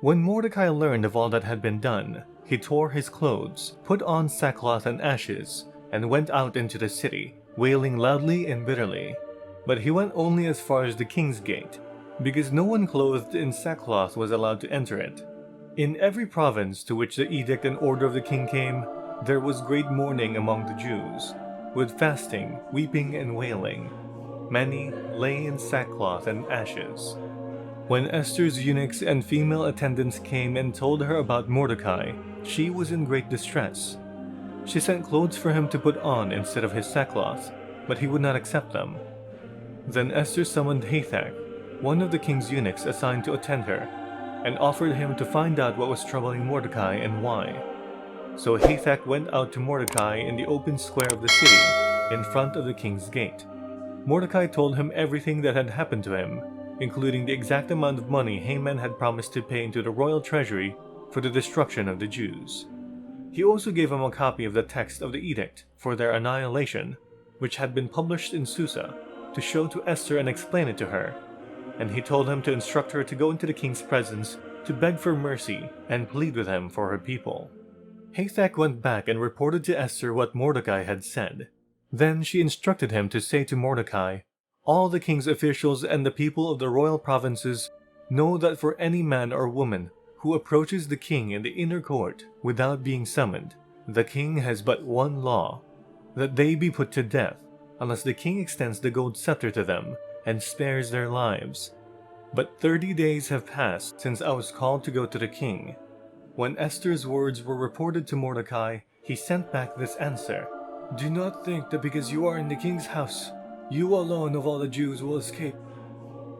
When Mordecai learned of all that had been done, he tore his clothes, put on sackcloth and ashes, and went out into the city, wailing loudly and bitterly. But he went only as far as the king's gate, because no one clothed in sackcloth was allowed to enter it. In every province to which the edict and order of the king came, there was great mourning among the Jews, with fasting, weeping, and wailing. Many lay in sackcloth and ashes. When Esther's eunuchs and female attendants came and told her about Mordecai, she was in great distress. She sent clothes for him to put on instead of his sackcloth, but he would not accept them. Then Esther summoned Hathak, one of the king's eunuchs assigned to attend her, and offered him to find out what was troubling Mordecai and why. So Hathak went out to Mordecai in the open square of the city, in front of the king's gate. Mordecai told him everything that had happened to him, including the exact amount of money Haman had promised to pay into the royal treasury for the destruction of the Jews. He also gave him a copy of the text of the edict for their annihilation, which had been published in Susa, to show to Esther and explain it to her. And he told him to instruct her to go into the king's presence to beg for mercy and plead with him for her people. Hathak went back and reported to Esther what Mordecai had said. Then she instructed him to say to Mordecai, "All the king's officials and the people of the royal provinces know that for any man or woman who approaches the king in the inner court without being summoned, the king has but one law, that they be put to death, unless the king extends the gold scepter to them and spares their lives. But 30 days have passed since I was called to go to the king." When Esther's words were reported to Mordecai, he sent back this answer: "Do not think that because you are in the king's house, you alone of all the Jews will escape.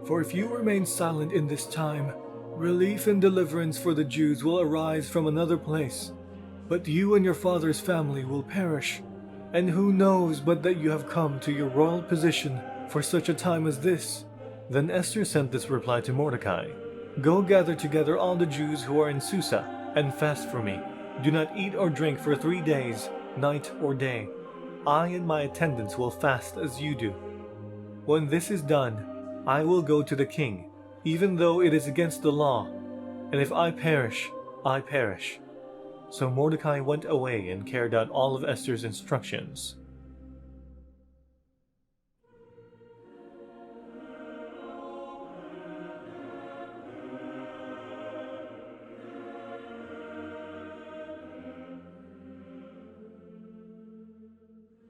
For if you remain silent in this time, relief and deliverance for the Jews will arise from another place, but you and your father's family will perish. And who knows but that you have come to your royal position for such a time as this?" Then Esther sent this reply to Mordecai: "Go gather together all the Jews who are in Susa, and fast for me. Do not eat or drink for 3 days, night or day. I and my attendants will fast as you do. When this is done, I will go to the king, even though it is against the law, and if I perish, I perish." So Mordecai went away and carried out all of Esther's instructions.